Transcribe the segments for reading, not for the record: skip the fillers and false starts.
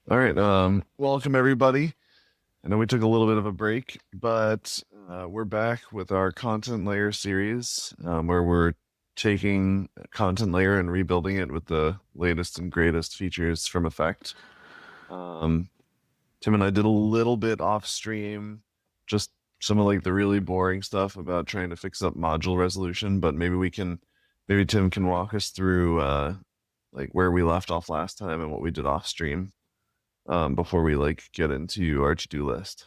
All right. Welcome everybody. I know we took a little bit of a break, but we're back with our content layer series, where we're taking content layer and rebuilding it with the latest and greatest features from Effect. Um, Tim and I did a little bit off stream, just some of like the really boring stuff about trying to fix up module resolution, but maybe Tim can walk us through like where we left off last time and what we did off stream before we like get into our to-do list.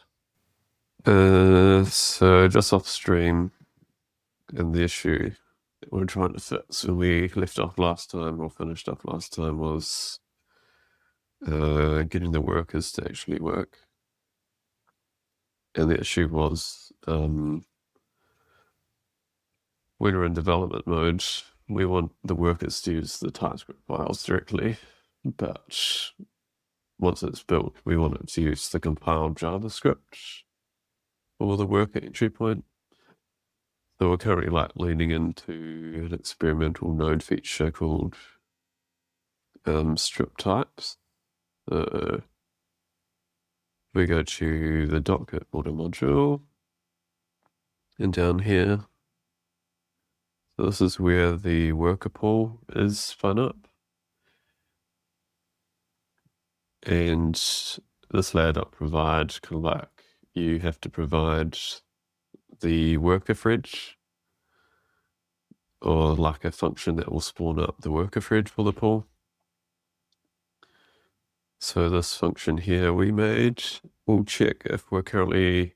So just off stream, and the issue that we're trying to fix when we left off last time or finished off last time was getting the workers to actually work. And the issue was when we're in development mode, we want the workers to use the TypeScript files directly, but once it's built, we want it to use the compiled JavaScript for the worker entry point. So we're currently like leaning into an experimental node feature called strip types. We go to the docket order module, and down here, so this is where the worker pool is spun up. And this layout provides kind of like you have to provide the worker fridge or like a function that will spawn up the worker fridge for the pool. So this function here we made will check if we're currently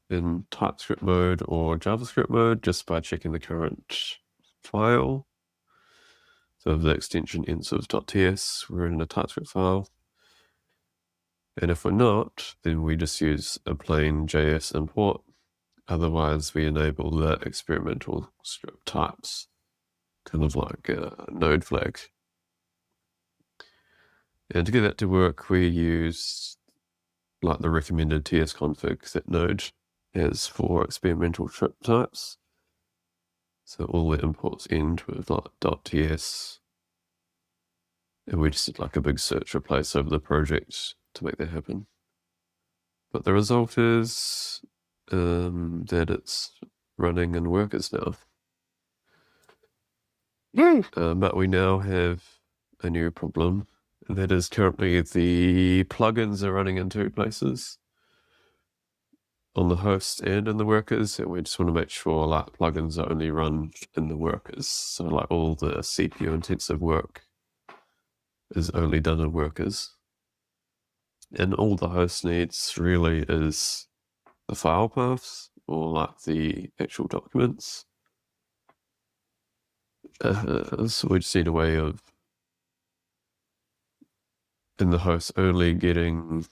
in TypeScript mode or JavaScript mode just by checking the current file. So if the extension ends.ts, we're in a TypeScript file. And if we're not, then we just use a plain JS import. Otherwise, we enable the experimental script types, kind of like a node flag. And to get that to work, we use like the recommended tsconfig that node has for experimental script types. So all the imports end with like .ts, and we just did like a big search replace over the project to make that happen. But the result is that it's running in workers now. But we now have a new problem. That is currently the plugins are running in two places, on the host and in the workers, and we just want to make sure like plugins are only run in the workers. So like all the CPU intensive work is only done in workers. And all the host needs really is the file paths or like the actual documents. So we just need a way of in the host only getting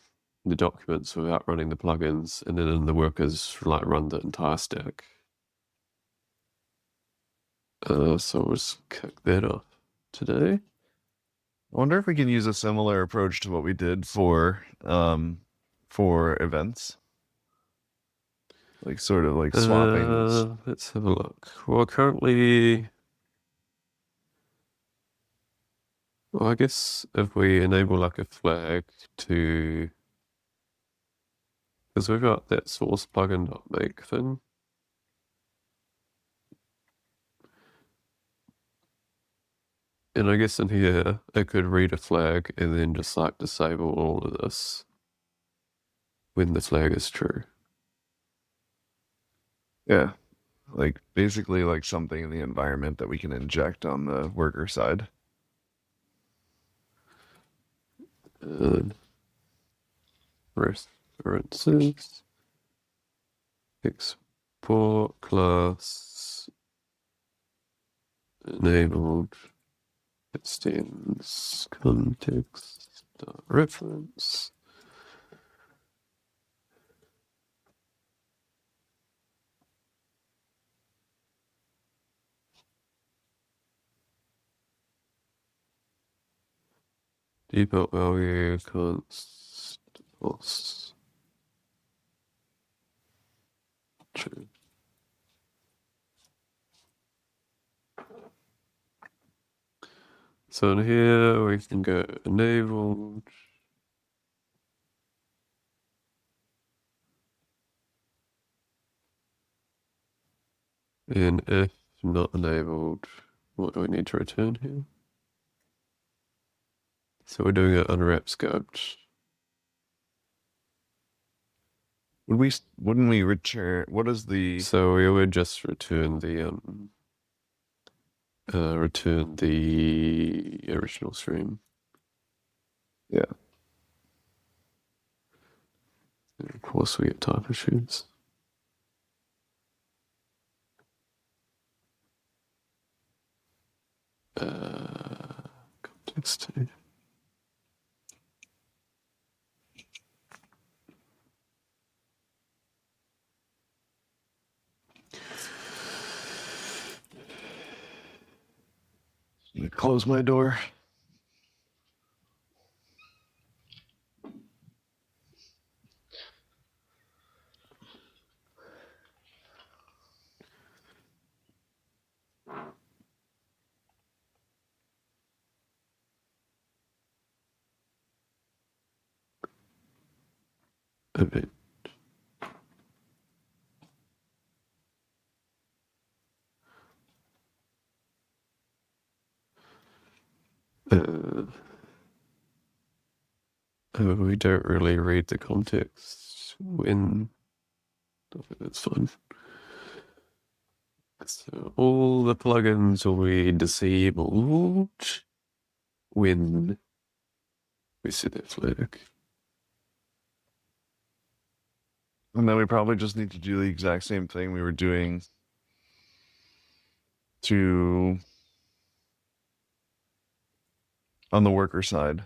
the documents without running the plugins, and then in the workers like run the entire stack. So we'll just kick that off today. I wonder if we can use a similar approach to what we did for events, like sort of like swapping. Let's have a look. Well, currently, well, I guess if we enable like a flag to, because we've got that source plugin.make thing. And I guess in here, it could read a flag and then just like disable all of this when the flag is true. Yeah, like basically like something in the environment that we can inject on the worker side. And references, export class, enabled, extends context reference. Default value const false. True. So in here we can go enabled, And if not enabled, what do we need to return here? So we're doing it unwrap scoped. Wouldn't we return? What is the? So we would just return the original stream. Yeah. And of course, we get type issues. Context. Close my door. Okay. We don't really read the context when. That's fine. So all the plugins will be disabled when we set that flag. And then we probably just need to do the exact same thing we were doing to on the worker side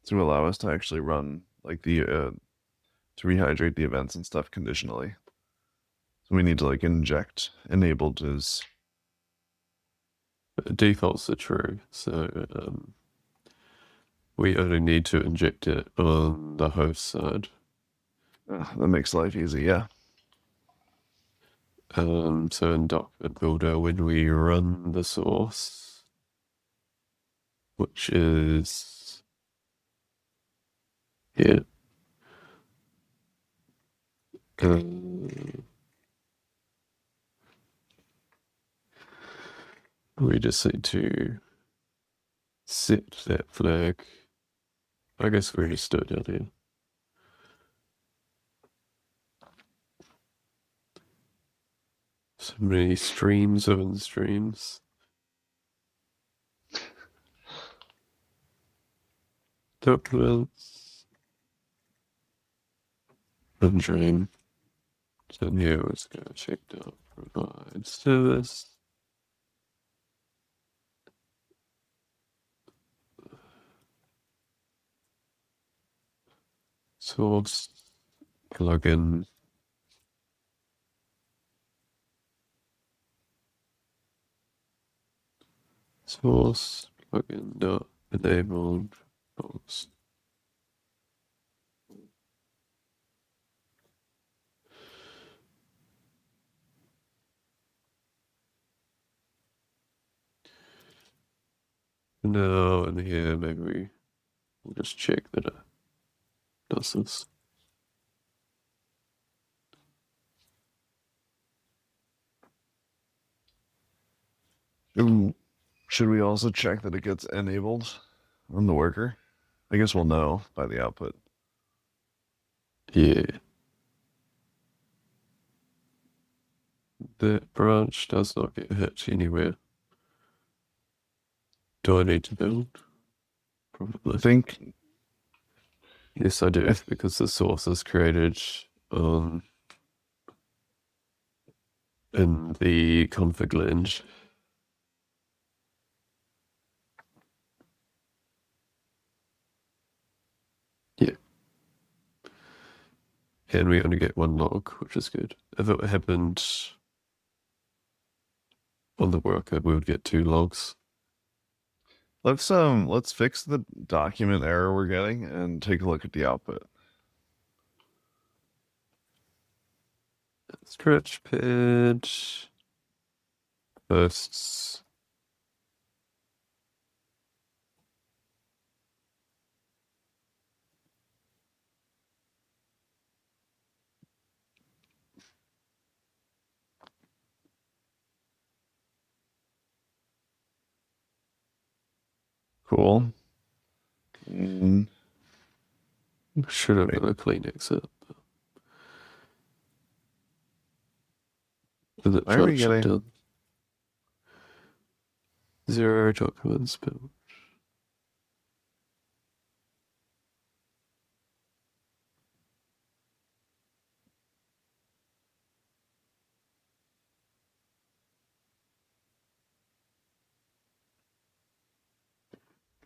to allow us to actually run like the to rehydrate the events and stuff conditionally. So we need to like inject enabled as Defaults are true, so we only need to inject it on the host side. that makes life easy, yeah. So in document builder, when we run the source, which is here, we just need to set that flag. I guess we just do it down here. So many streams within streams. Documents. And drain. So here let's go check out provide service. Source plugin. Source plugin dot enabled source. Now in here maybe we'll just check that it does this. Should we also check that it gets enabled on the worker? I guess we'll know by the output. Yeah. That branch does not get hit anywhere. Do I need to build? Probably. I think Yes, I do, because the source is created in the config lens. Yeah. And we only get one log, which is good. If it happened on the worker, we would get 2 logs. let's fix the document error we're getting and take a look at the output. Stretch page. Posts. Cool. And Should have wait, been a clean exit. Is it why are trying to we shut getting? down? 0 documents built.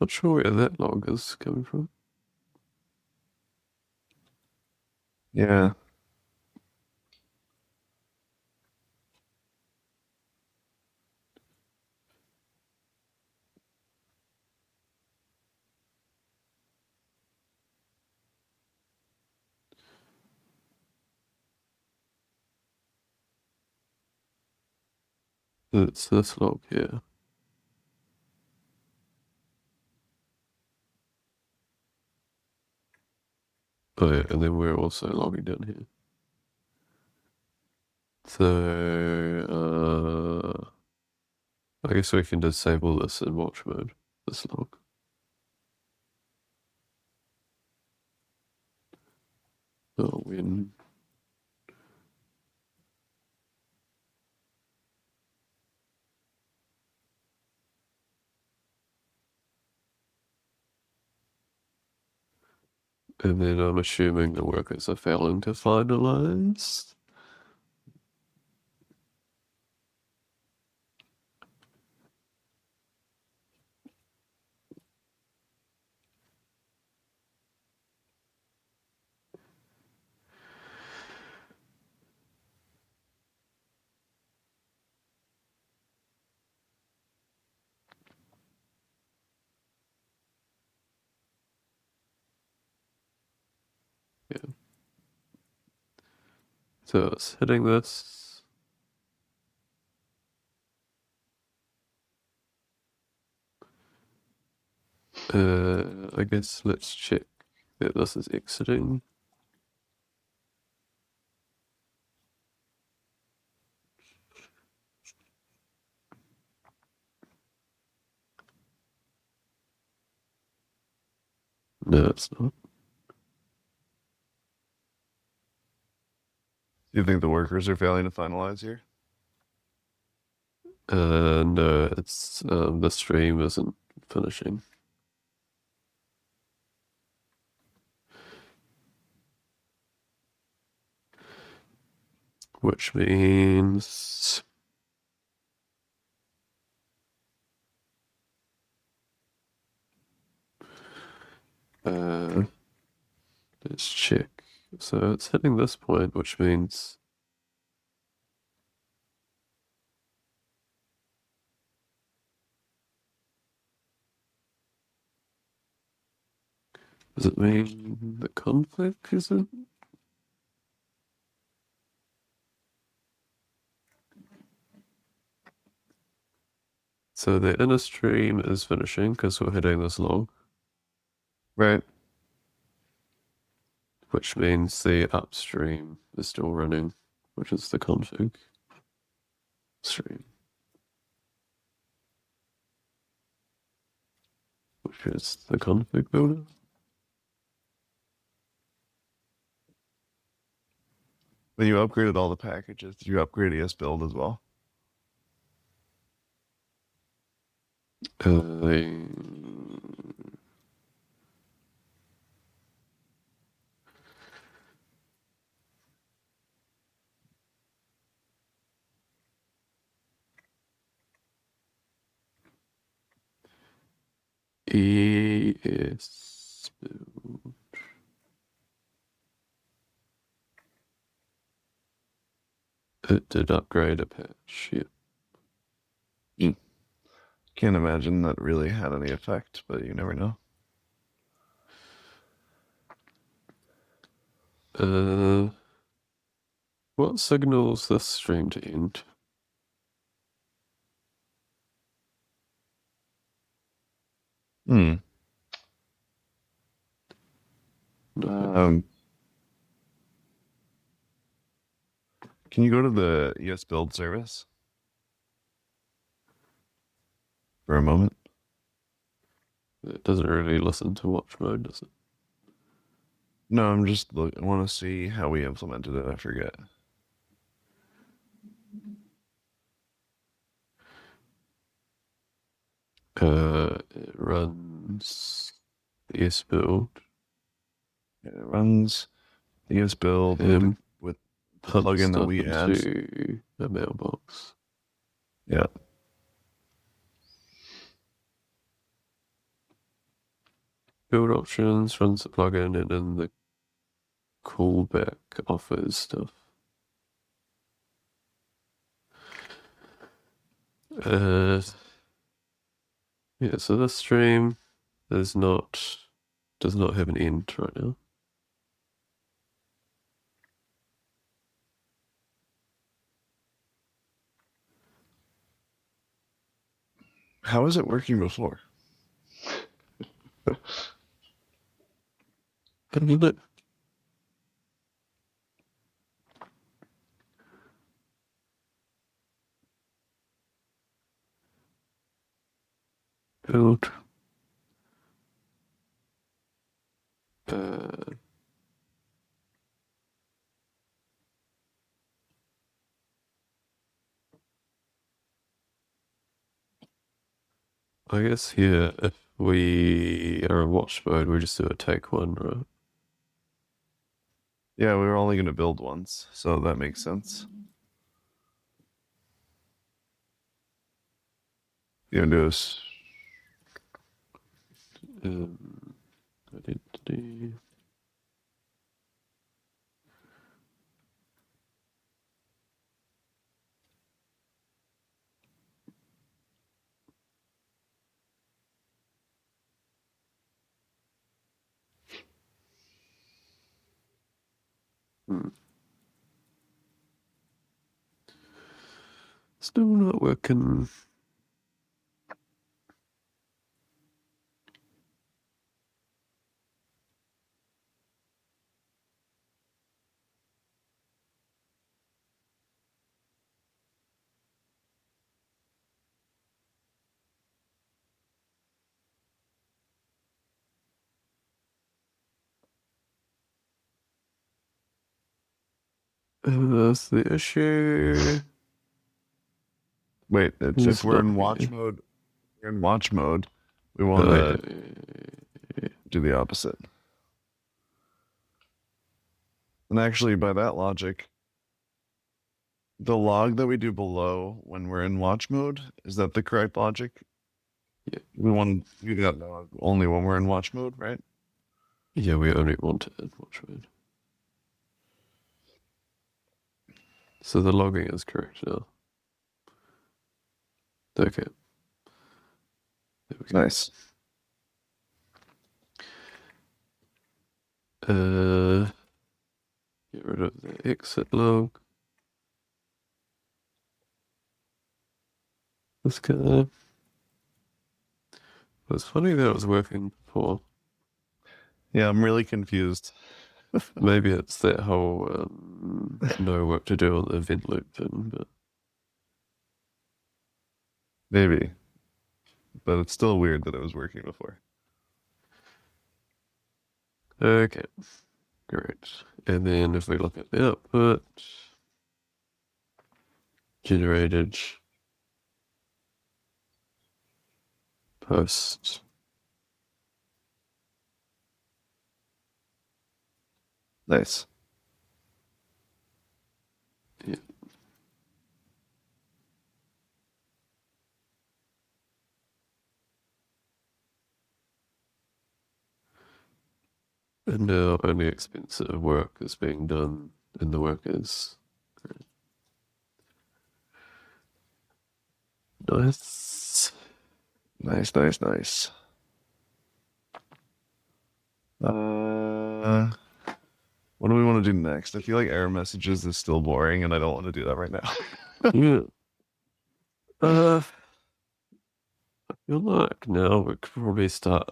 Not sure where that log is coming from. Yeah. It's this log here. Oh yeah, and then we're also logging down here. So, I guess we can disable this in watch mode, this log. Oh, when. And then I'm assuming the workers are failing to finalize. Yeah. So it's hitting this. I guess let's check that this is exiting. No, it's not. Do you think the workers are failing to finalize here? No, it's the stream isn't finishing. Which means let's check. So it's hitting this point, which means does it mean the config isn't? So the inner stream is finishing because we're hitting this log, Right. which means the upstream is still running, which is the config stream, which is the config builder. When you upgraded all the packages, did you upgrade ES build as well? Uh, ES build. It did upgrade a patch, yeah. Can't imagine that really had any effect, but you never know. What signals this stream to end? Hmm. Nothing. Can you go to the ES build service for a moment? It doesn't really listen to watch mode, does it? No, I'm just I want to see how we implemented it. I forget. It runs the S build It runs the ES build with and the pumps plugin that stuff we add. into a mailbox. Yeah. Build options runs the plugin, and then the callback offers stuff. Yeah, so this stream does not have an end right now. How is it working before? Build. Uh, I guess here, if we are in watch mode, we just do a take one, right? Yeah, we were only going to build once, so that makes sense. You gonna do this? Identity. Hmm. Still not working. That's the issue. Wait, it's if It's we're not in watch here. mode. We're in watch mode. We want Oh, to yeah. do the opposite. And actually, by that logic, the log that we do below when we're in watch mode, is that the correct logic? Yeah. We want to do that log only when we're in watch mode, right? Yeah, we only want it in watch mode. So the logging is correct now. Okay. There we go. Nice. Get rid of the exit log. This guy. It's funny that it was working before. Yeah, I'm really confused. Maybe it's that whole no work to do on the event loop thing, but Maybe. But it's still weird that it was working before. okay. Great. And then if we look at the output, generated post. Nice. Yeah. And now only expensive work is being done in the workers. Great. Nice. Nice, nice, nice. What do we want to do next? I feel like error messages is still boring, and I don't want to do that right now. Yeah. I feel like now we could probably start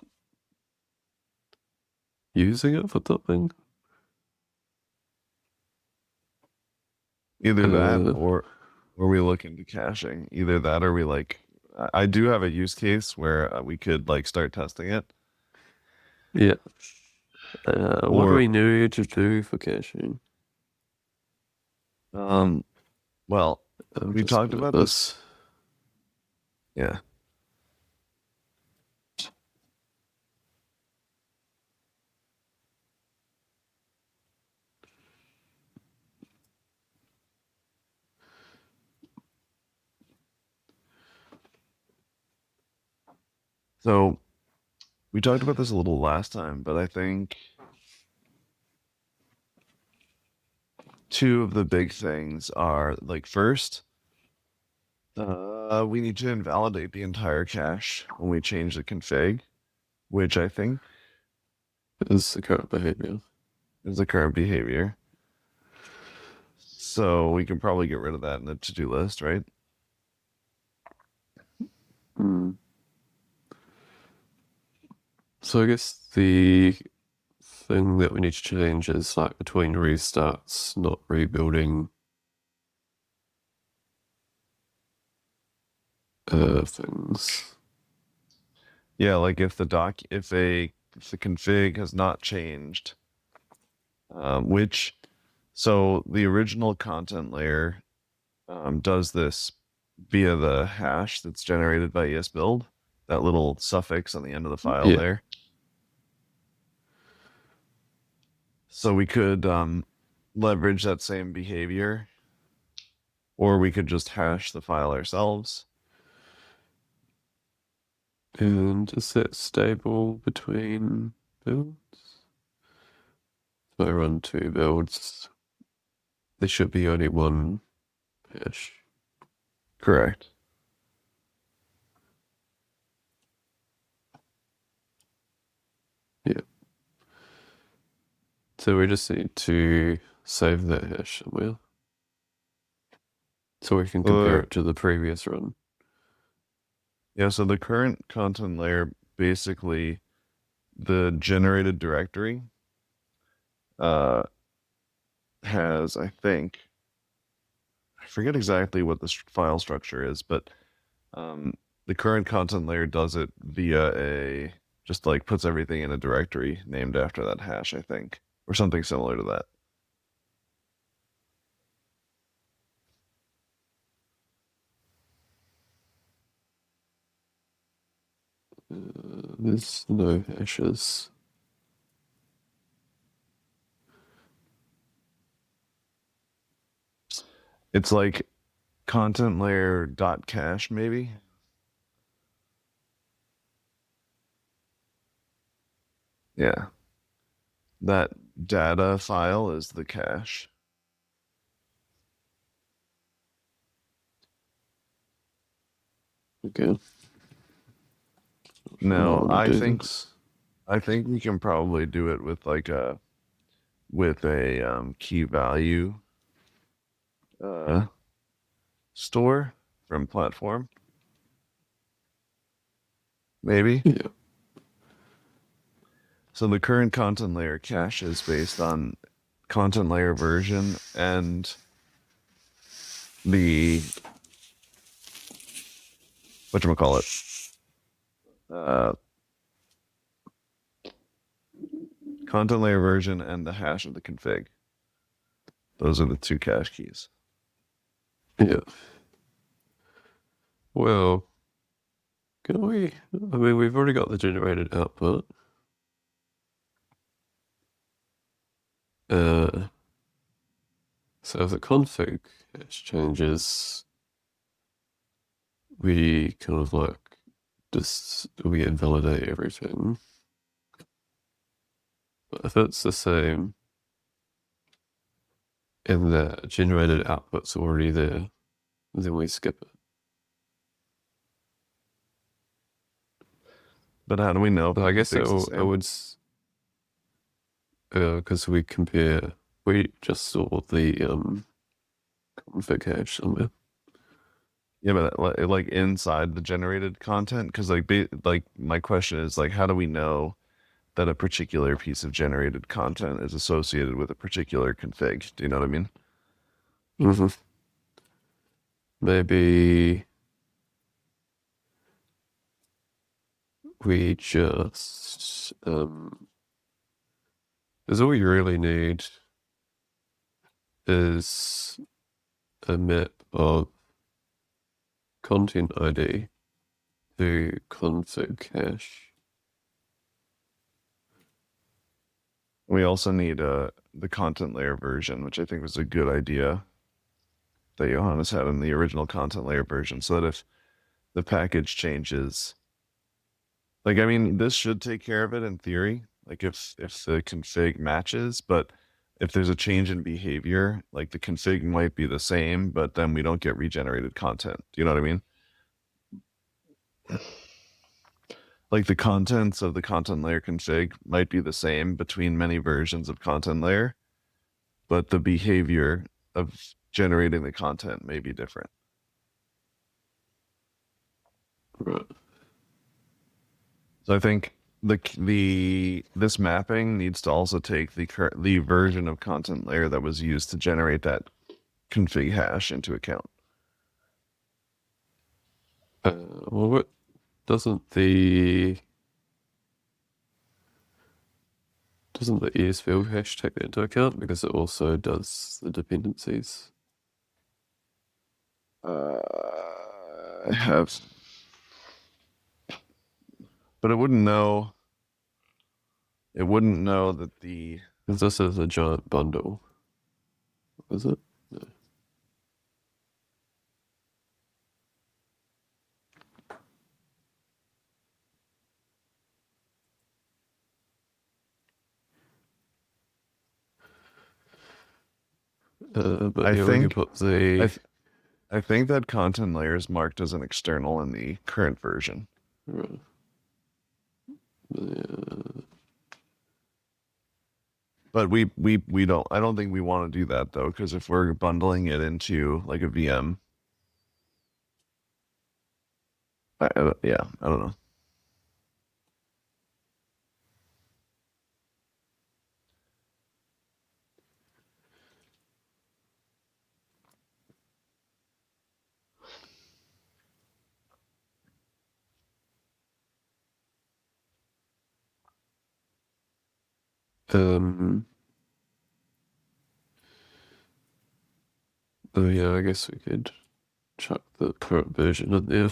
using it for something. Either that, or we look into caching. Either that, or we like. I do have a use case where we could like start testing it, Yeah. What do Or we need to do for caching? well, I'll we just talked put about this. this. Yeah. So we talked about this a little last time, but I think two of the big things are like first, we need to invalidate the entire cache when we change the config, which I think Is the current behavior. is the current behavior. So we can probably get rid of that in the to-do list, right? Hmm. So I guess the thing that we need to change is like between restarts, not rebuilding things. Yeah, like if if the config has not changed, which so the original content layer does this via the hash that's generated by esbuild, that little suffix on the end of the file Yeah. there. So we could leverage that same behavior, or we could just hash the file ourselves. And is that stable between builds? If I run 2 builds, there should be only one hash. Correct. Yeah. So we just need to save that hash somewhere. So we can compare Uh, it to the previous run. yeah, so the current content layer, basically the generated directory uh, has, I think, I forget exactly what the file structure is, but um, the current content layer does it via a just like puts everything in a directory named after that hash, I think, or something similar to that. There's no hashes. It's like content layer dot cache, maybe. Yeah, that data file is the cache. Okay. I know No, how to do this. I think we can probably do it with like a key value uh store from platform, maybe. Yeah. So the current content layer cache is based on content layer version and the whatchamacallit, uh content layer version and the hash of the config. Those are the two cache keys. Yeah. Well, can we? I mean, we've already got the generated output. Uh, so if the config hash changes, we kind of like just we invalidate everything. But if it's the same and the generated output's already there, then we skip it. But how do we know if But the I guess config's the it same? would, because we compare, we just saw the config hash somewhere. Yeah, but like inside the generated content, because like my question is like, how do we know that a particular piece of generated content is associated with a particular config? Do you know what I mean? Mm-hmm. Maybe we just is all you really need is a map of content ID to config cache. We also need the content layer version, which I think was a good idea that Johannes had in the original content layer version, so that if the package changes, like, I mean, this should take care of it in theory, like if the config matches, but if there's a change in behavior, like the config might be the same, but then we don't get regenerated content. Do you know what I mean? Like the contents of the content layer config might be the same between many versions of content layer, but the behavior of generating the content may be different. Right. So I think this mapping needs to also take the version of content layer that was used to generate that config hash into account. Well, what doesn't the ES hash take that into account because it also does the dependencies? I have, but it wouldn't know. It wouldn't know that the. Because this is a giant bundle. Is it? No. But I yeah, we can think put the. I think that content layer is marked as an external in the current version. Right. But we don't. I don't think we want to do that though, because if we're bundling it into like a VM, yeah, I don't know. Oh yeah, I guess we could chuck the current version in there.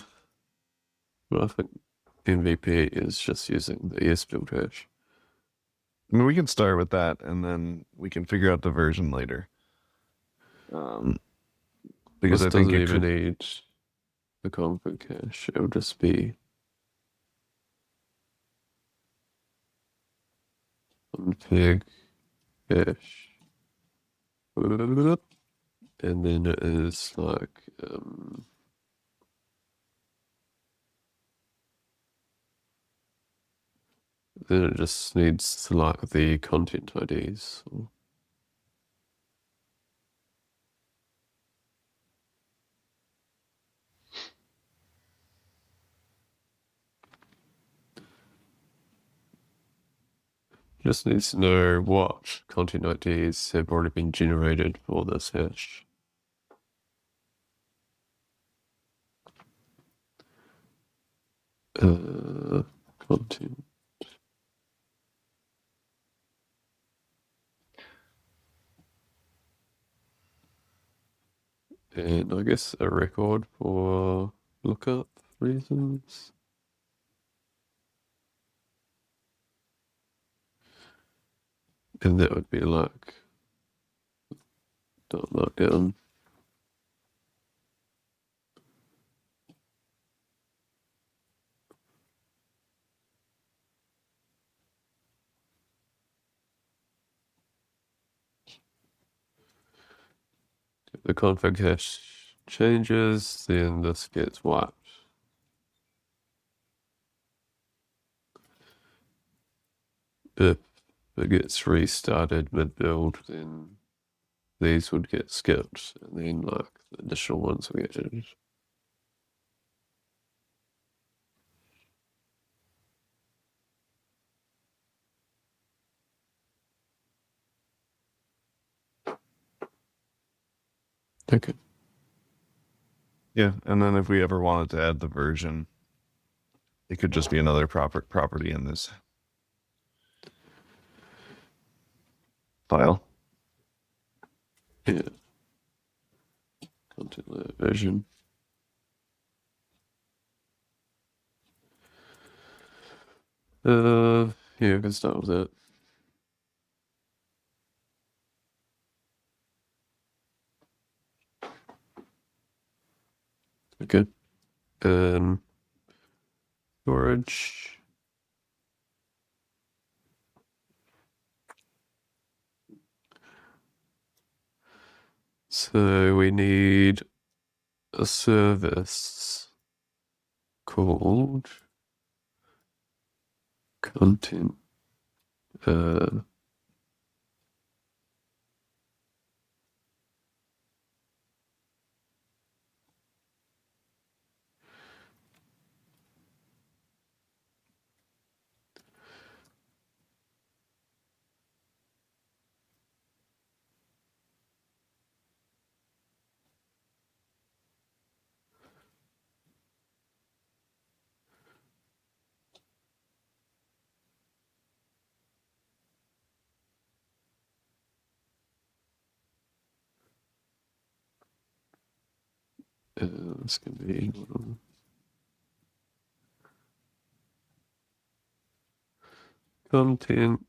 But I think MVP is just using the ES build hash. I mean, we can start with that, and then we can figure out the version later. Because This I think doesn't it even could. need the config cache. It'll just be config cache. And then it is like then it just needs like the content IDs. Just needs to know what content IDs have already been generated for this hash. Content. And I guess a record for lookup reasons. And that would be like dot markdown. If the config hash changes, then this gets wiped. If it gets restarted mid-build, then these would get skipped, and then like the additional ones will get added. Okay. Yeah, and then if we ever wanted to add the version, it could just be another property in this file. Yeah. Contentlayer version. Yeah, I can start with that. Okay. Storage. So we need a service called content. This can be content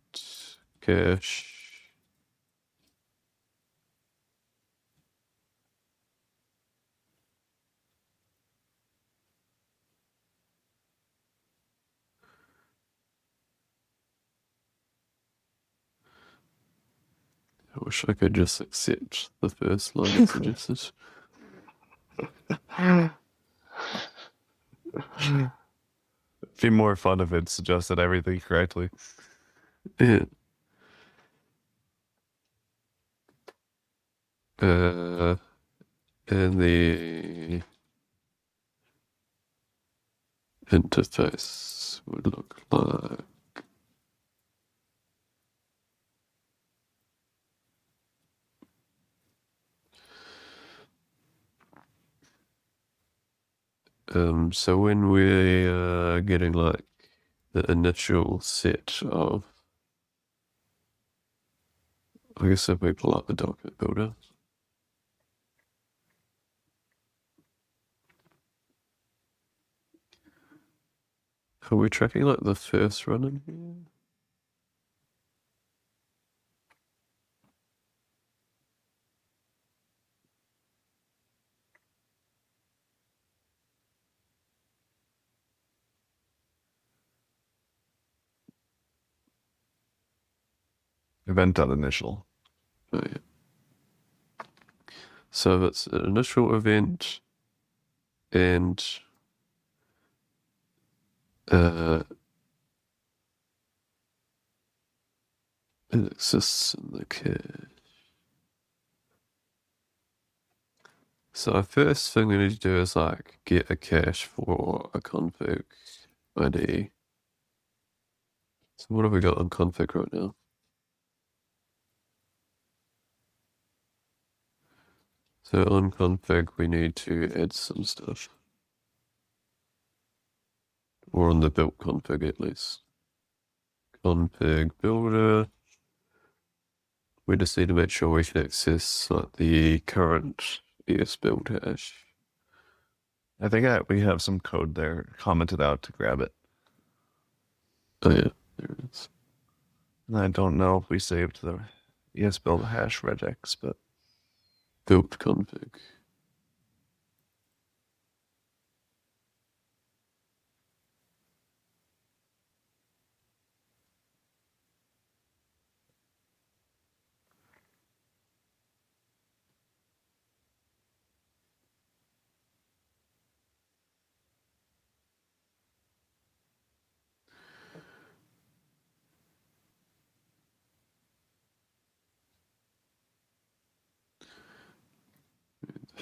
cache. I wish I could just accept the first line it suggested. It'd be more fun if it suggested everything correctly. Yeah. And the interface would look like so when we're getting like the initial set of, I guess if we pull up the document builder, are we tracking like the first run in here? Event.initial. Oh, yeah. So it's an initial event and it exists in the cache. So the first thing we need to do is like get a cache for a config ID. So what have we got on config right now? So on config we need to add some stuff. Or on the built config at least. Config builder. We just need to make sure we can access like the current ES build hash. I think we have some code there commented out to grab it. Oh yeah, there it is. And I don't know if we saved the ES build hash regex, but Built config.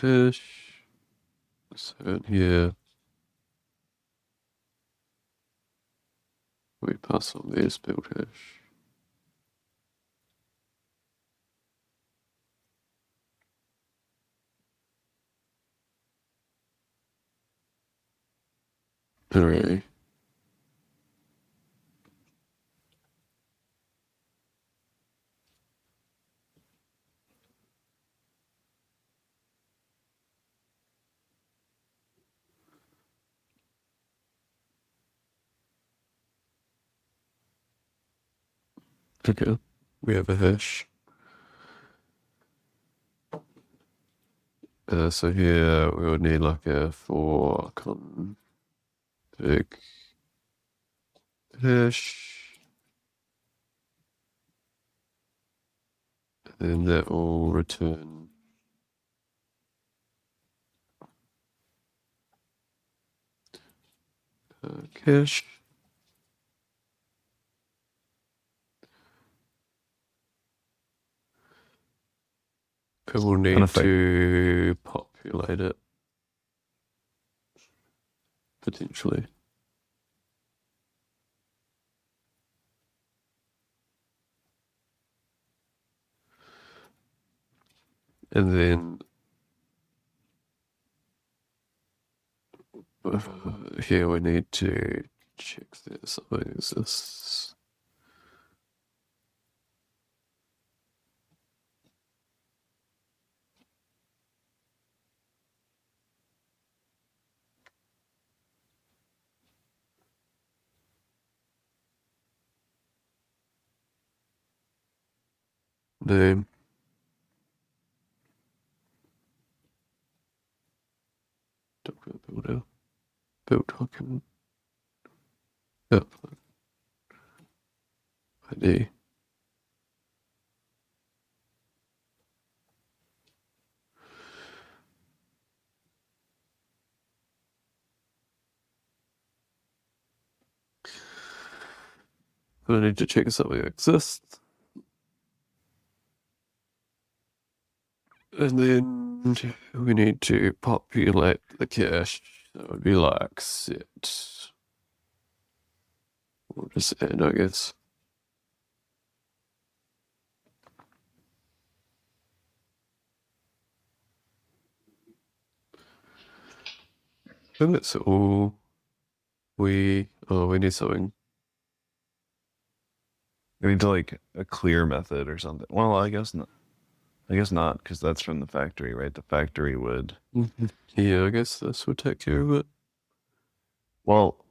Hash. So in here we pass on the ES build hash. Array. Okay. We have a hash. So here we would need like a for config hash. And that will return cache. It will need to populate it, potentially. And then here we need to check that something exists. Name. Document builder. Build document. Yep. ID. I need to check if something exists. And then we need to populate the cache. That would be like set. Or just end, I guess. I think that's all. We need something. We need to like a clear method or something. Well, I guess not. I guess not, because that's from the factory, right? The factory would. Yeah, I guess this would take care of it. Well,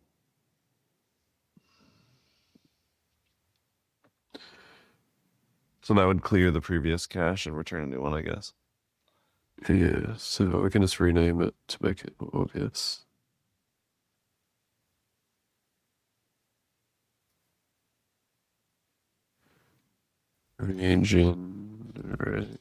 so that would clear the previous cache and return a new one, I guess. Yeah, so we can just rename it to make it more obvious. Regenerate.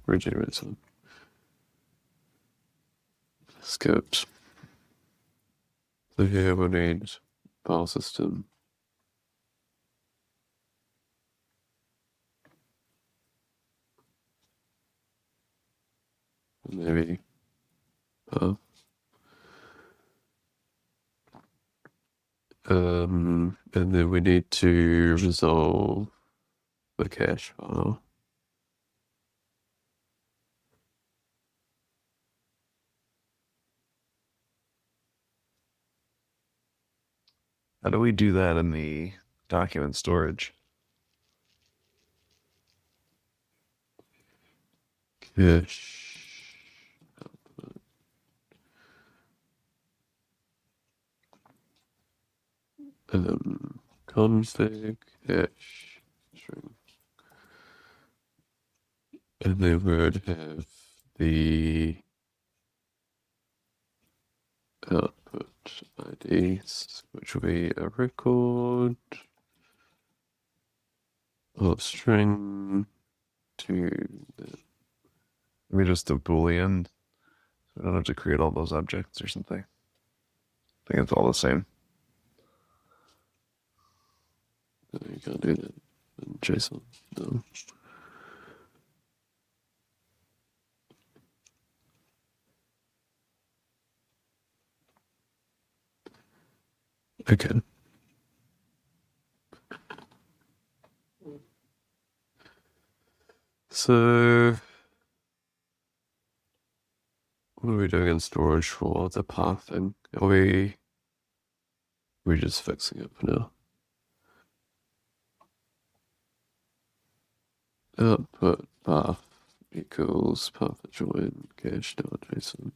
Regenerate some script. So here we'll need file system. Maybe and then we need to resolve the cache file. How do we do that in the document storage? Cache. Config cache string. And then we would have the output IDs, which will be a record of string to the. Maybe just a Boolean. So we don't have to create all those objects or something. I think it's all the same. No, you can't do that in JSON. No. Okay. So, what are we doing in storage for the path thing? We're just fixing it for now. Output path equals path join cache.json.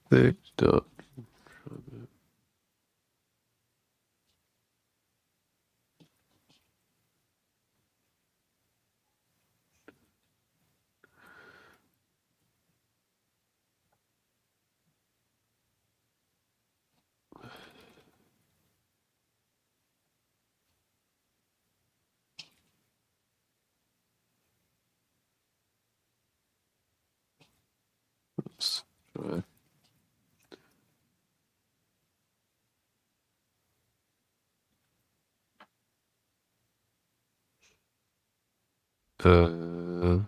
Thick dot. Oops. Try. I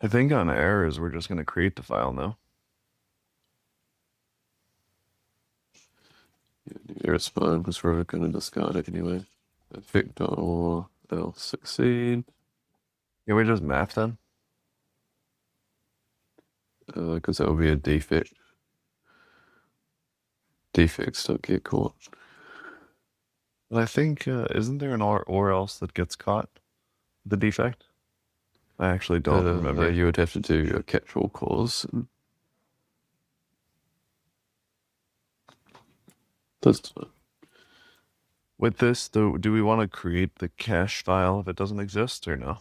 think on errors, we're just going to create the file now. Yeah, it's fine because we're going to discard it anyway. Effect or L succeed. Can we just map them? Because that would be a defect. Defects don't get caught. But I think, isn't there an or else that gets caught? The defect? I actually don't remember. You would have to do a catch-all clause. And that's fine. With this, though, do we want to create the cache file if it doesn't exist or no?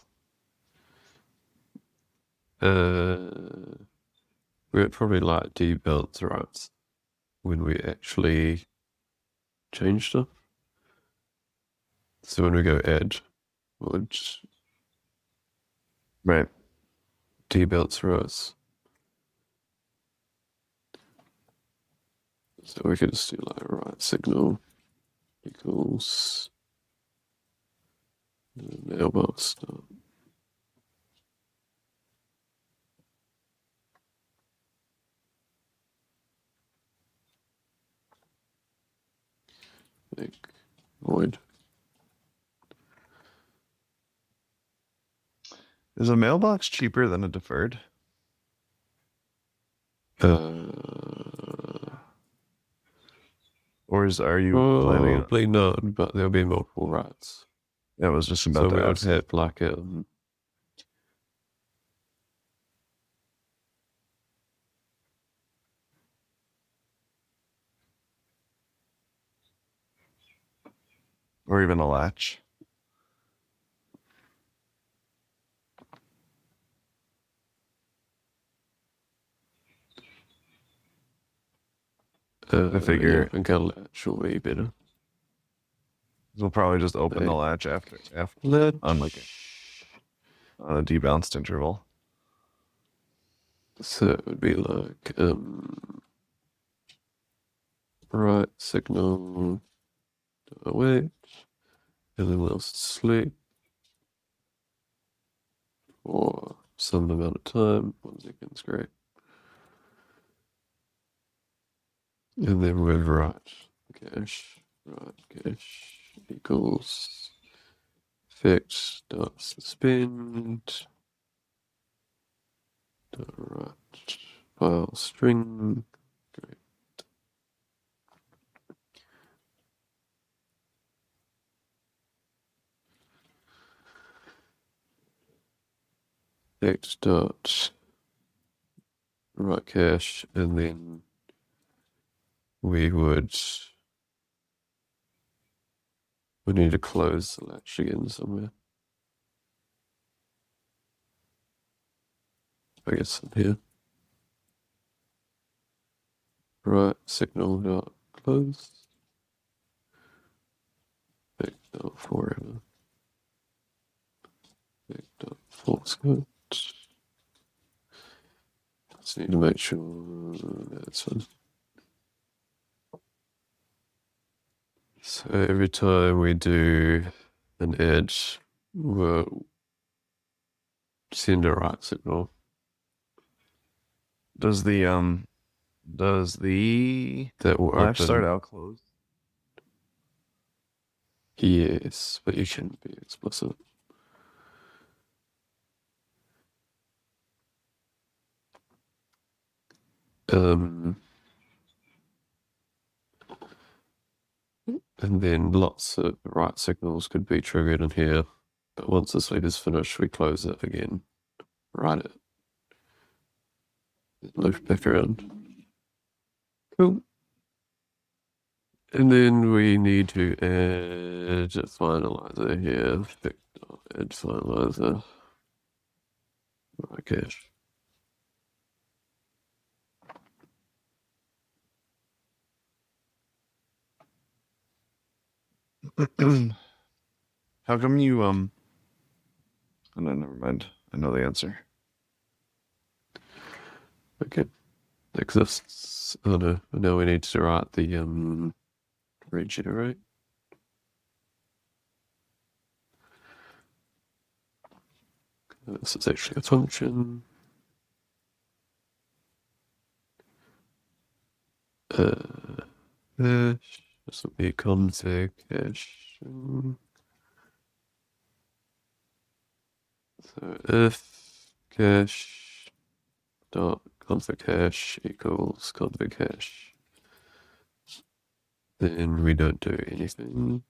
We would probably like debounce rights when we actually change stuff. So when we go add, would Right. debounce rights. So we could just do like right signal equals mailbox start. Make void. Is a mailbox cheaper than a deferred? Or are you planning on? Probably not, but there'll be multiple rights. Yeah, I was just about So to we would ask. have like Or even a latch. I figure yeah, I think a latch will be better. we'll probably just open the latch after Latch. on a debounced interval. So it would be like right signal await, and then we'll sleep for some amount of time. 1 second's great. And then we'll write cache equals fix dot suspend dot write file string. Great. Fix dot write cache, and then we need to close the latch again somewhere. I guess in here. Right, signal dot close. Big dot forever. Big dot false code. Just need to make sure that's fine. So every time we do an edge, we'll send a right signal. Does the That will flash start open. out closed? Yes, but you shouldn't be explicit. And then lots of right signals could be triggered in here. But once this loop is finished, we close it again, write it, loop back around. Cool. And then we need to add a finalizer here. Add finalizer. Okay. How come you oh no, never mind. I know the answer. Okay. Exists. Oh no. Now we need to write the regenerate. This is actually a function. Hash. This will be config hash. So if cache dot config hash equals config hash, then we don't do anything.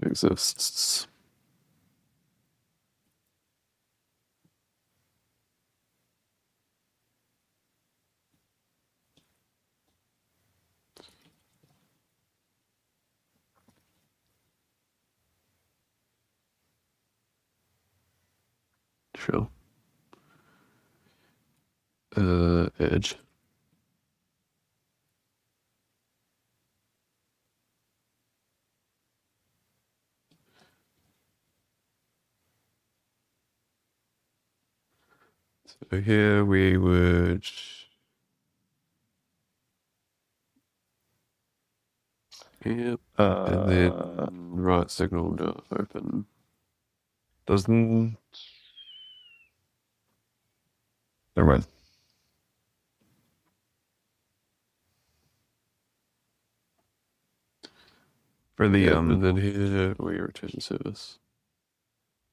Exists. Sure. Edge. So here we would yep, and then right signal dot open. Doesn't never mind. For the Yep, and then here we return service.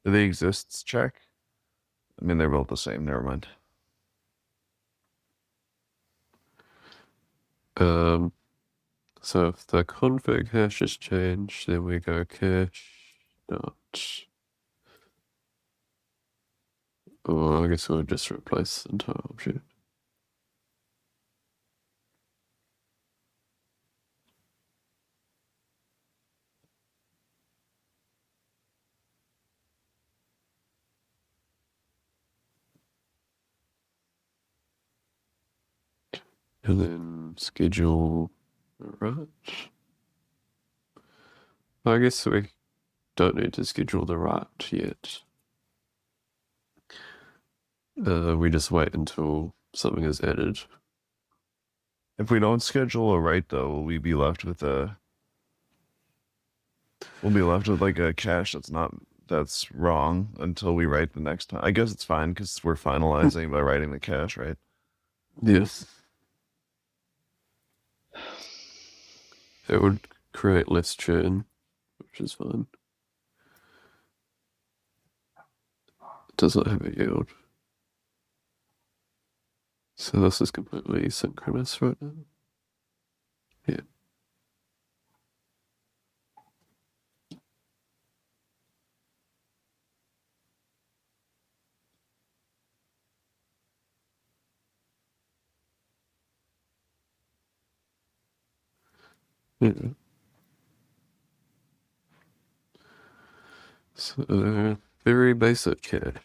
the exists check. I mean they're both the same, never mind. So if the config hash is changed, then we go cache dot. Or I guess we'll just replace the entire object. And then schedule right. I guess we don't need to schedule the write yet. We just wait until something is added. If we don't schedule a write though, will we be left with a we'll be left with like a cache that's wrong until we write the next time. I guess it's fine because we're finalizing by writing the cache, right? Yes. It would create less churn, which is fine. It does not have a yield. So this is completely synchronous right now. Yeah. Yeah. So very basic cache.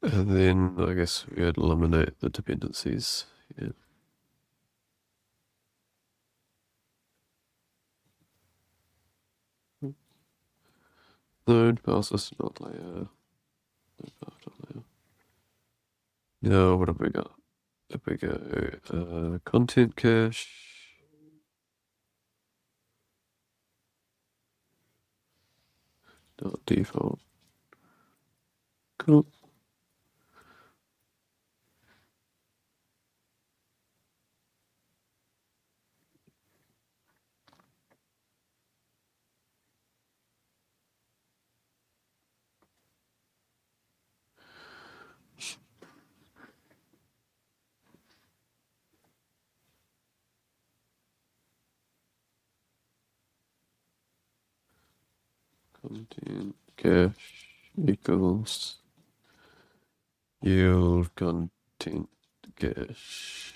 And then I guess we would eliminate the dependencies. Yeah. Node passes not layer. Now what have we got? There we go. Content cache. Not default. Cool. Content cache equals yield content cache.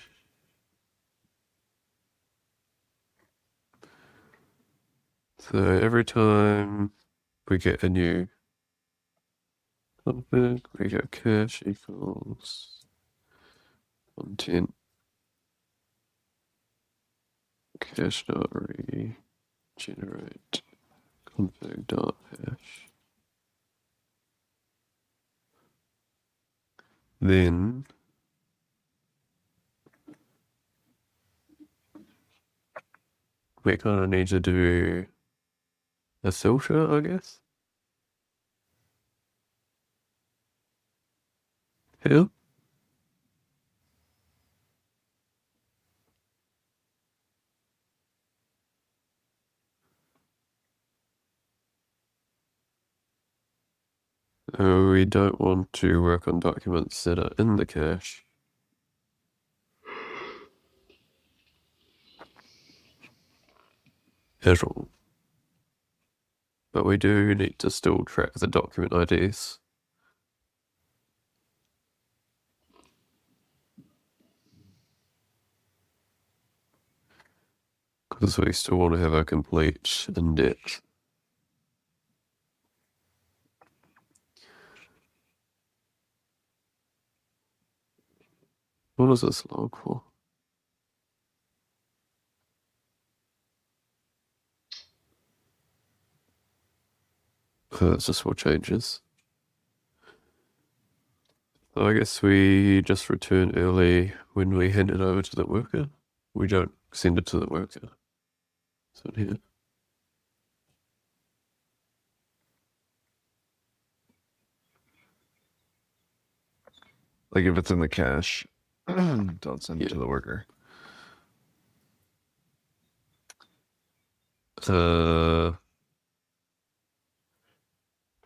So every time we get a new config, we go cache equals content cache dot regenerate config dot hash. Then we kind of need to do a filter, I guess. Here. We don't want to work on documents that are in the cache at all. But we do need to still track the document IDs. Because we still want to have a complete index. What is this log for? That's just for changes. So I guess we just return early when we hand it over to the worker. We don't send it to the worker. So in here. Like if it's in the cache, don't send it to the worker. And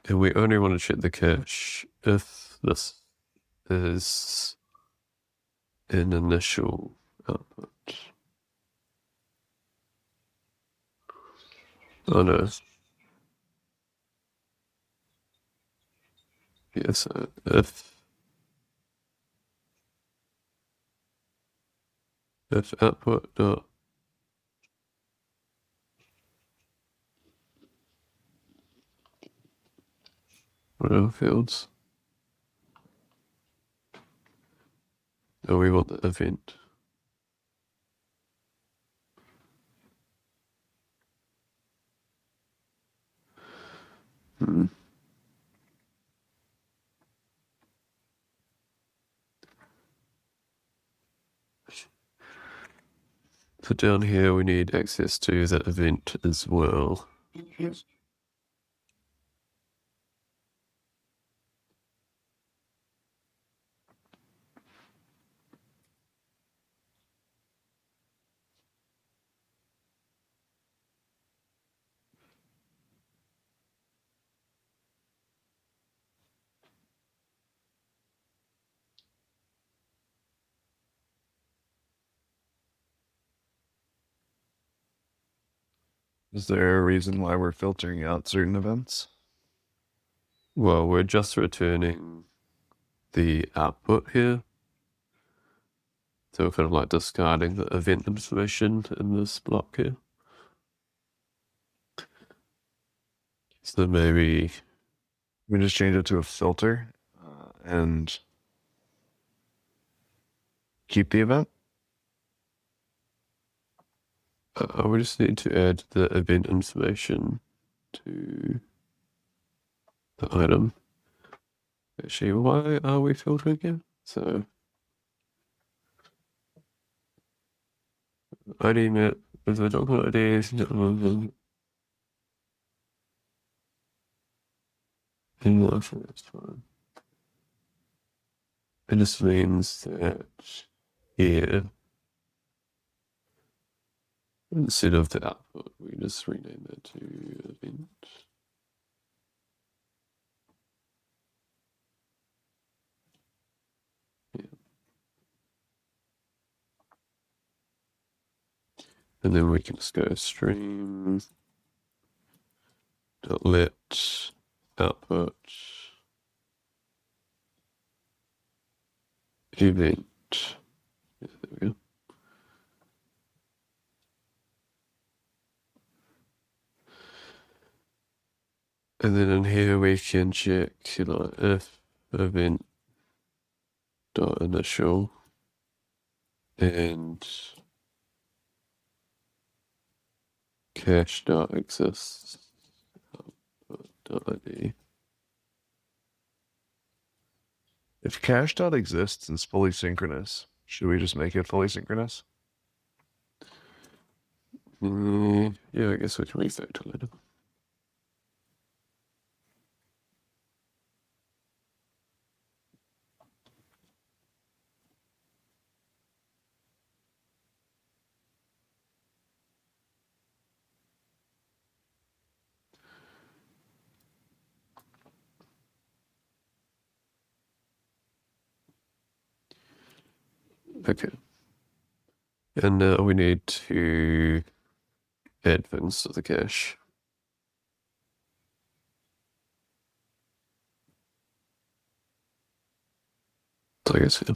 we only want to check the cache if this is an initial output. Oh no. Yeah, so if output dot whatever fields. Oh, we want the event. So down here we need access to that event as well. Is there a reason why we're filtering out certain events? Well, we're just returning the output here. So we're kind of like discarding the event information in this block here. So maybe We just change it to a filter and keep the event. We just need to add the event information to the item. Actually, why are we filtering here? So, ID met with the document IDs. In life, that's fine. It just means that here, instead of the output, we just rename it to event. Yeah. And then we can just go stream dot let output event. Yeah, there we go. And then in here we can check, you know, if event dot initial and cache dot exists dot ID. If cache.exists and is fully synchronous, should we just make it fully synchronous? Yeah, I guess we can refactor later. Okay. And now we need to add things to the cache. So I guess, yeah.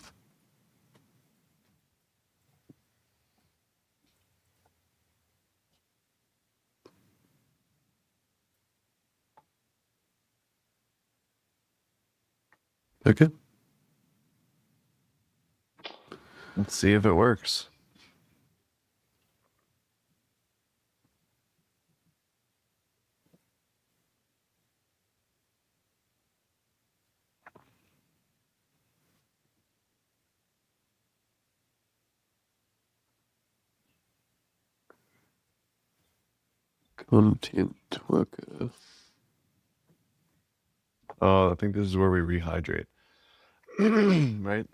Okay. Let's see if it works. Content worker. Oh, I think this is where we rehydrate. Right?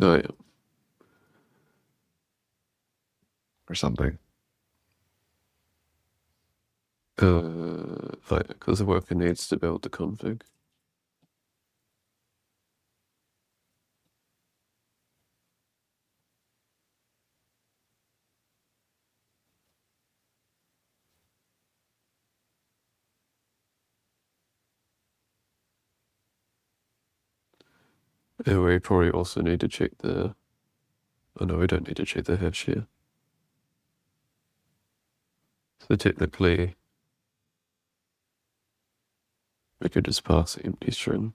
Oh, yeah. Or something. Because the worker needs to build the config. And we probably also need to check the... Oh no, we don't need to check the hash here. So technically, we could just pass an empty string.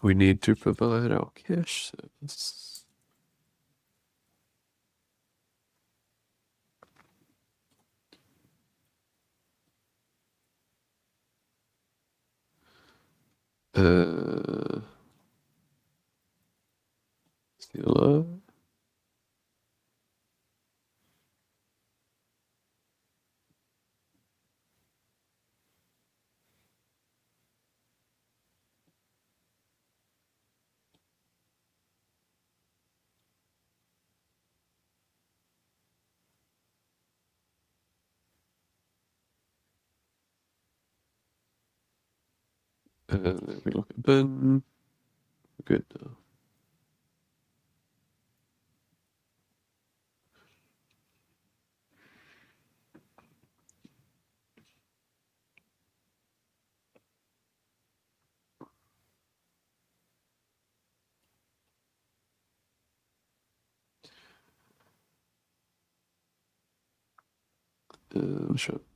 We need to provide our cache service. CLI. And then we look at bin. Good now.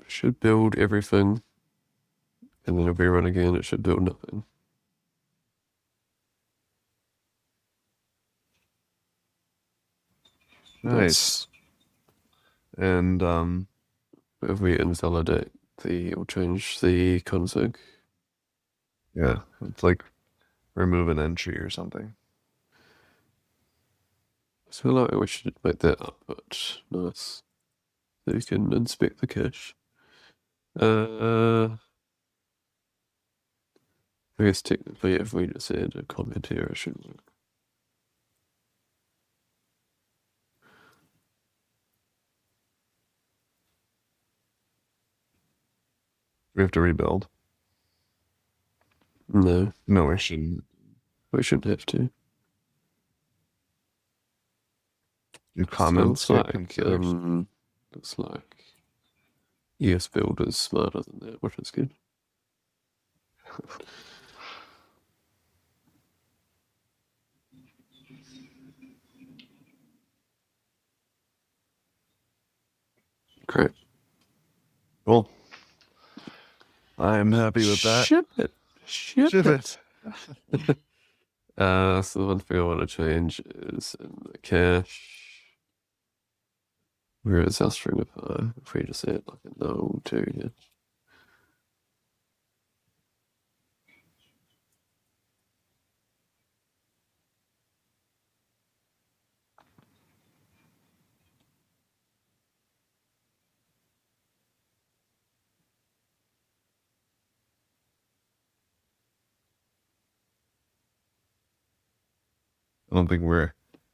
Should build everything, and then if we run again, it should build nothing. Nice. And If we invalidate or change the config. yeah, it's like remove an entry or something. I feel like we should make that output nice. So you can inspect the cache. I guess technically if we just add a comment here, it should work. We have to rebuild. No, No, we shouldn't. we shouldn't have to. Do So comments it get looks considered? looks like ES Build is smarter than that, which is good. Great. Cool. I'm happy with that. Ship it. Ship Ship it. it. So the one thing I want to change is in the cache. Where is our stringify? If we just add like a null to here. I don't think we're.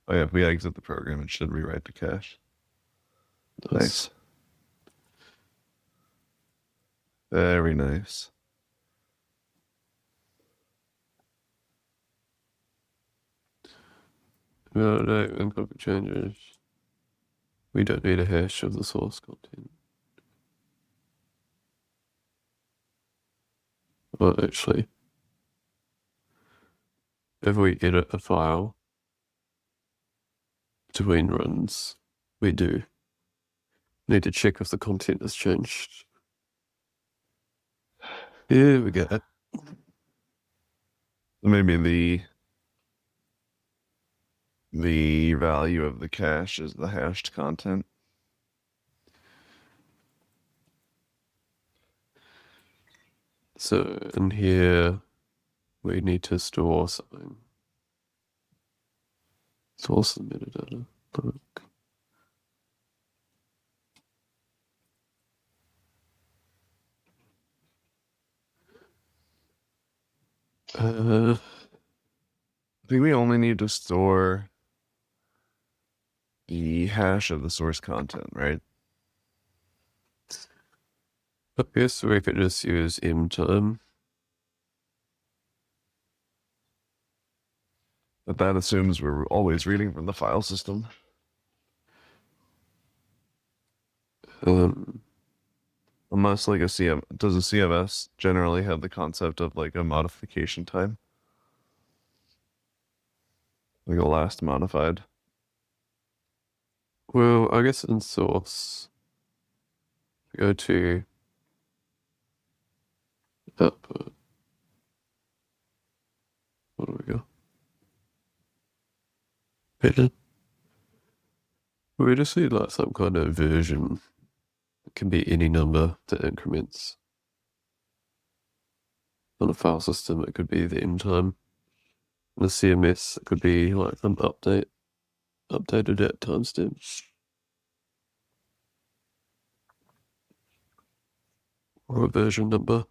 Oh yeah, if we exit the program, it should rewrite the cache. Nice. Very nice. Validate when copy changes. We don't need a hash of the source content. Well, actually, if we edit a file between runs, we do need to check if the content has changed. Here we go. Maybe the value of the cache is the hashed content. So in here, we need to store something. Source the metadata. I think we only need to store the hash of the source content, right? I guess we could just use mtime. But that assumes we're always reading from the file system. Unless like does a CMS generally have the concept of like a modification time? Like a last modified. Well, I guess in source, go to output. What do we go? Hidden. We just need like some kind of version. It can be any number that increments. On a file system, it could be the mtime. In a CMS, it could be like an updated at timestamp. Or a version number.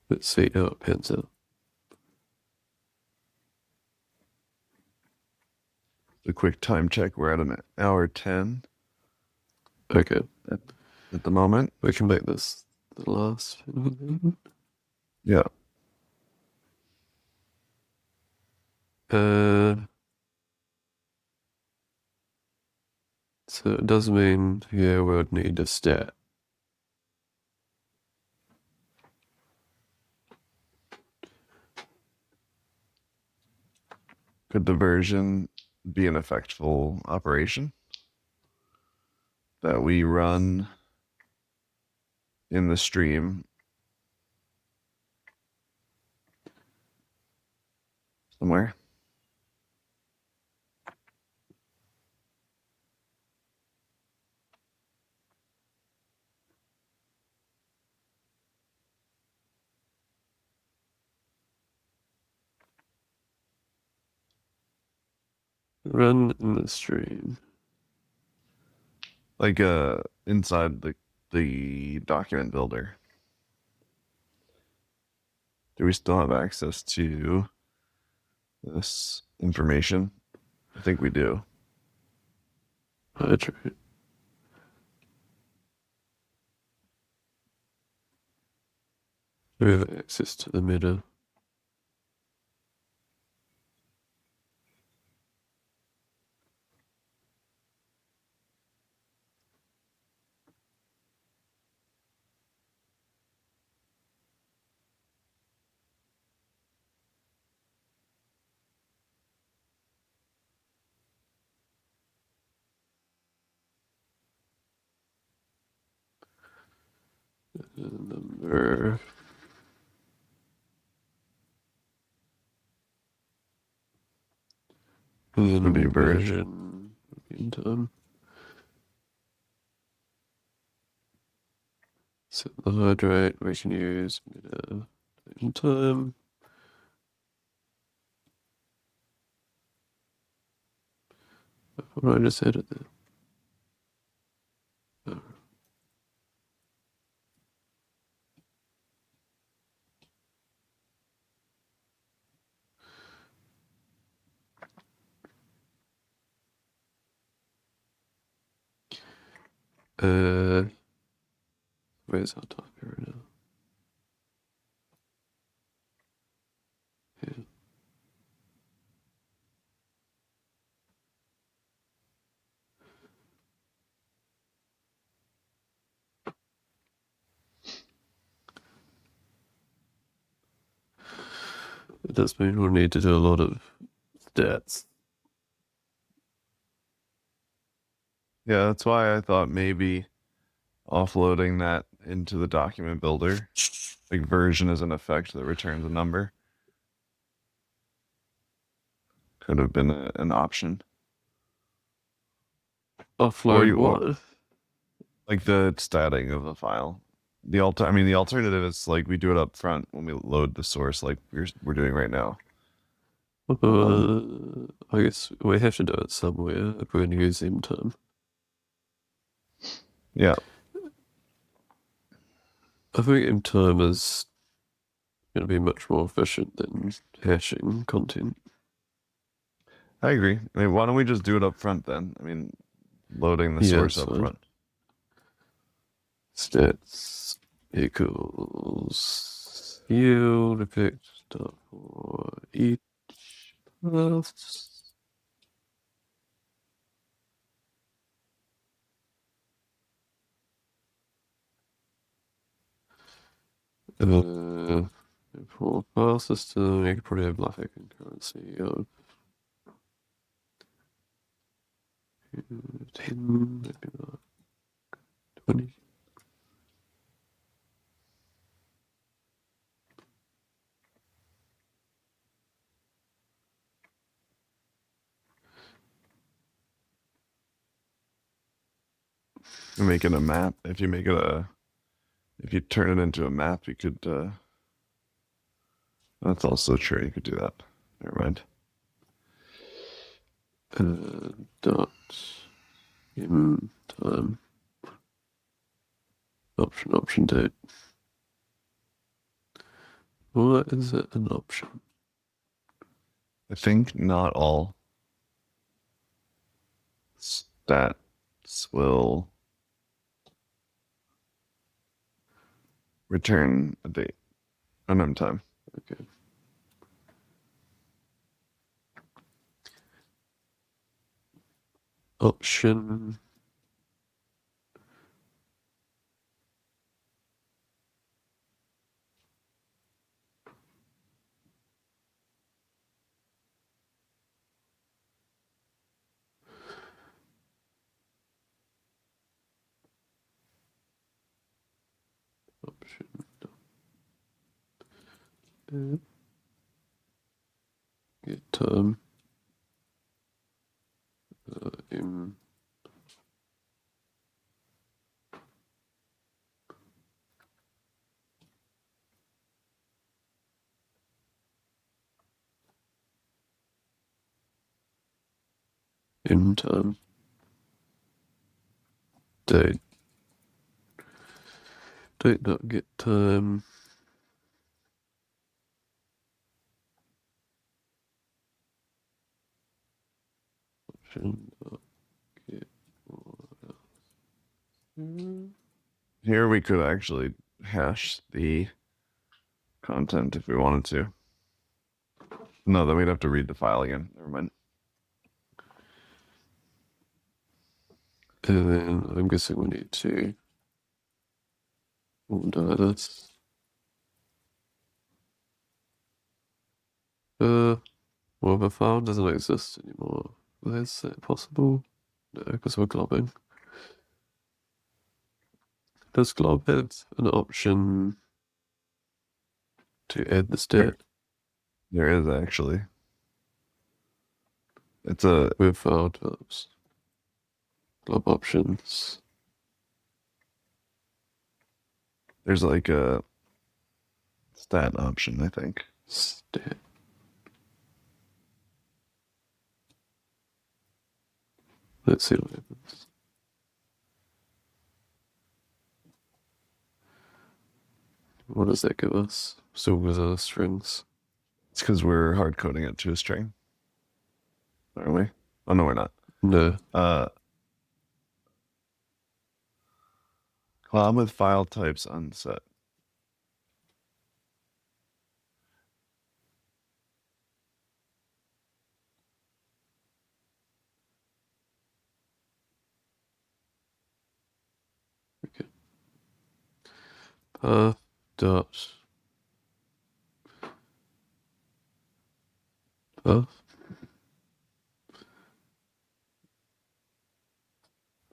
Let's see how it pans out. A quick time check. We're at an hour 10 Okay. at the moment. We can make this the last thing. Yeah. So it does mean here we would need a stat. Could the version be an effectful operation that we run in the stream somewhere? Run in the stream. Like inside the document builder. Do we still have access to this information? I think we do. Hydrate. We have access to the meta. Number. Would be Version. In time. Set the hydrate. We can use meta in time. What did I just edit there? Oh. Where's our typer now? Yeah. It does mean we'll need to do a lot of stats. Yeah, that's why I thought maybe offloading that into the document builder, like version is an effect that returns a number, could have been an option. Offload what? Like the statting of the file. The alternative is like we do it up front when we load the source, like we're doing right now. I guess we have to do it somewhere if we're going to use mterm. Yeah. I think mterm is going to be much more efficient than hashing content. I agree. I mean, why don't we just do it up front then? I mean, loading the source up front. Stats equals yield effect for each plus. For file system, you could probably have like a concurrency of 10, maybe like 20. You're making a map. If you turn it into a map, you could. That's also true. You could do that. Never mind. Dot in time option date. What is it an option? I think not all stats will return a date, unknown time. Okay. Option. Option. Get term. In time. Date. Date not get time. Option not get. Here we could actually hash the content if we wanted to. No, then we'd have to read the file again. Never mind. And then I'm guessing we need to order this. Well, the file doesn't exist anymore. Is that possible? No, because we're globbing. Does glob have an option to add the stat There is actually. It's a with file types? Glob options. there's like a stat option, I think. Stat. Let's see what happens. What does that give us? Still gives us strings. It's because we're hard coding it to a string. Aren't we? Oh no, we're not. No. Glob with file types unset. Okay. Path dot path.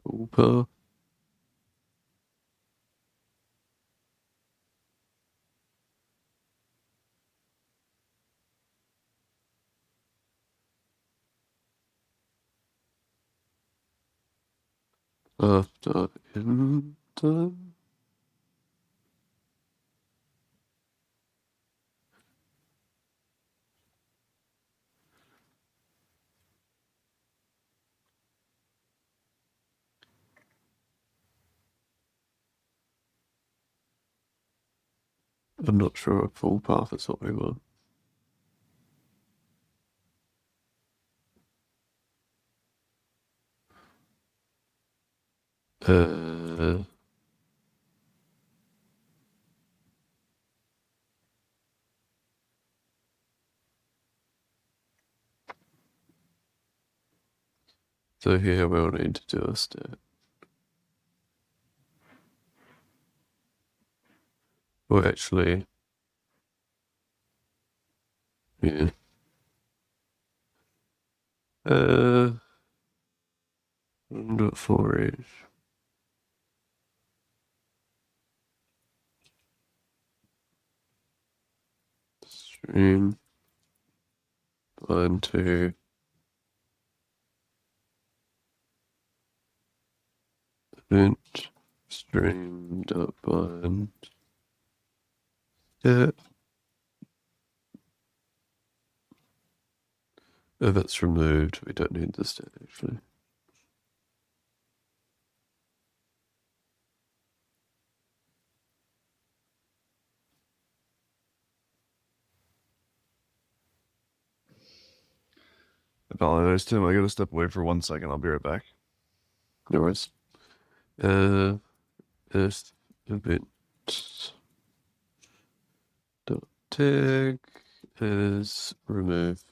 Full path. Path dot in time. I'm not sure a full path is what we want. So here we'll need to do a stat. Well, actually, yeah. For each. Stream bind to event stream dot bind. Yeah. If it's removed, we don't need the stat actually. I apologize, Tim. I gotta step away for 1 second. I'll be right back. No worries. If event tag is removed.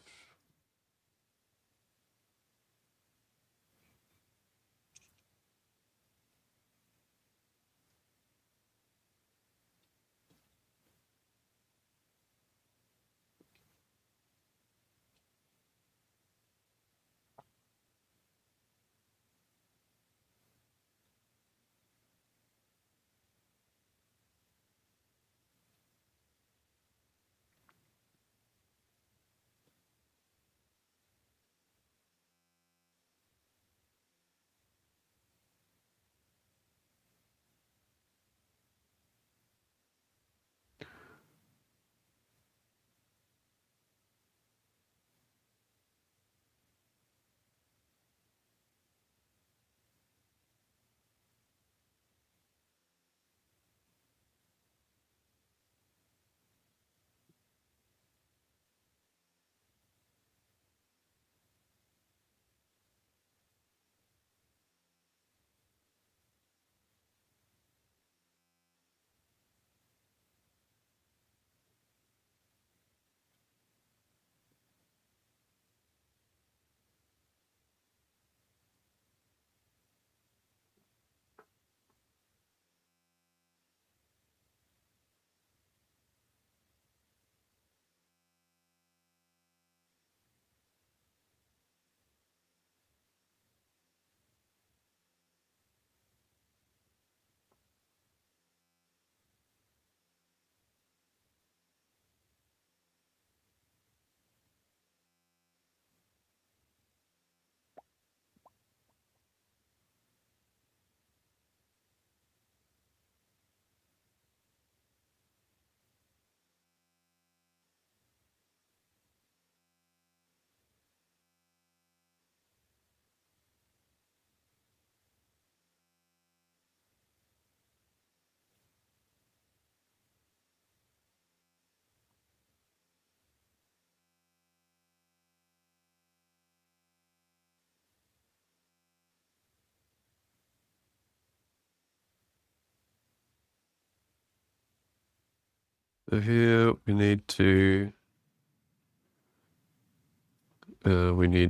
So here we need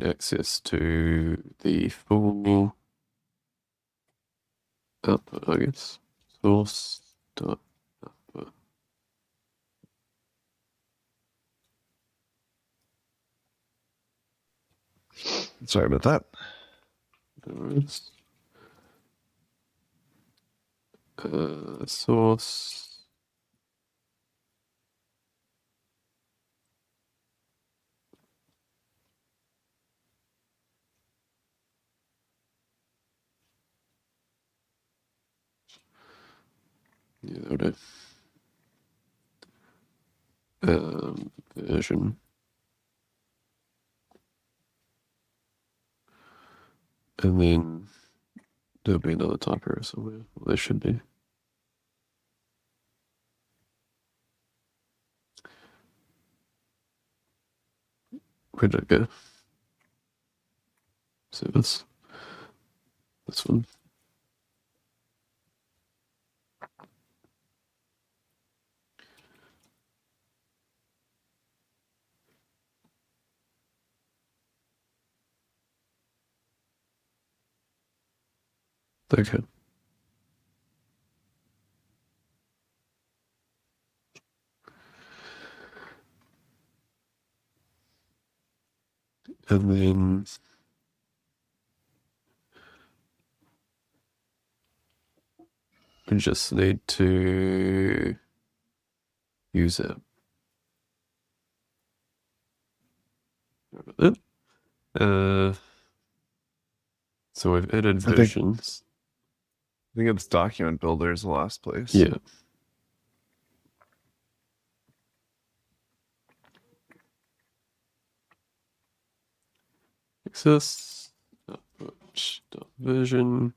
access to the full output, I guess. Source dot output. Sorry about that. There is source. Yeah, there it is. Version. And then there'll be another type error somewhere. Well, there should be. Where did it go? Service. This one. Okay. And then we just need to use it. So we've added versions. I think it's document builder is the last place. Yeah. Access output dot version.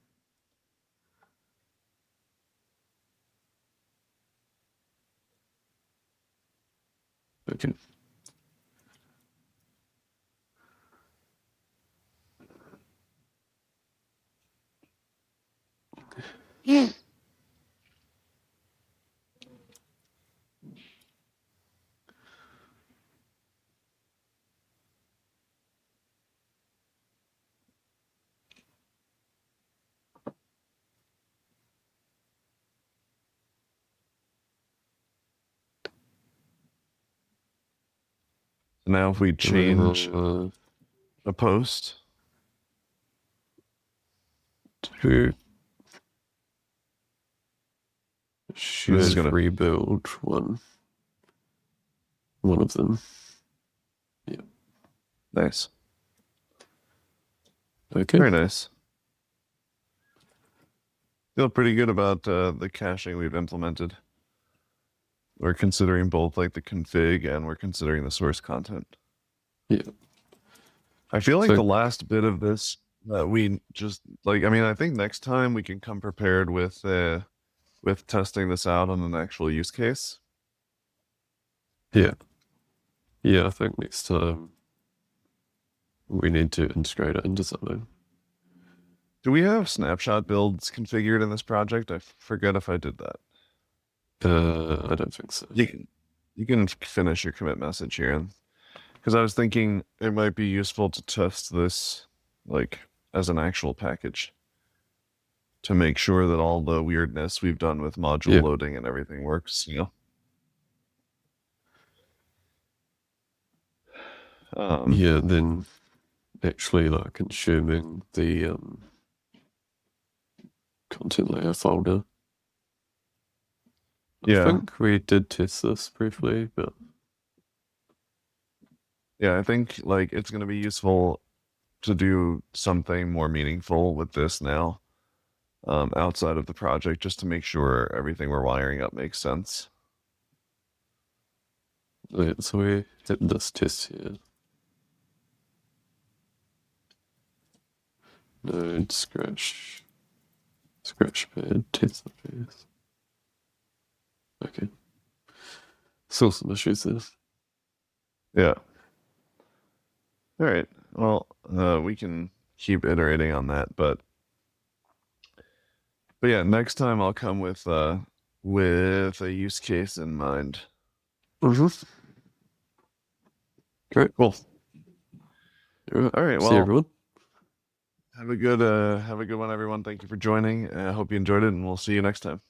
Okay. Now if we change Uh, a post, to this is should gonna rebuild one of them. Yeah. nice. Okay. Very nice. Feel pretty good about the caching we've implemented. We're considering both like the config and we're considering the source content. Yeah. I feel like So the last bit of this we just like I mean I think next time we can come prepared with testing this out on an actual use case. yeah. Yeah, I think next time we need to integrate it into something. Do we have snapshot builds configured in this project? I forget if I did that. I don't think so. You can finish your commit message here, because I was thinking it might be useful to test this like as an actual package to make sure that all the weirdness we've done with module Yeah. loading and everything works. Yeah, then actually like consuming the content layer folder. Yeah. I think we did test this briefly, but Yeah, I think like it's going to be useful to do something more meaningful with this now, outside of the project, just to make sure everything we're wiring up makes sense. yeah, so we did this test here. Node scratch pad test phase. Okay. Still some issues there. Yeah. All right. Well, we can keep iterating on that, but yeah, next time I'll come with a use case in mind. Mm-hmm. Great. Cool. All All right. right. See you, Well, everyone. have a good one, everyone. Thank you for joining. I hope you enjoyed it, and we'll see you next time.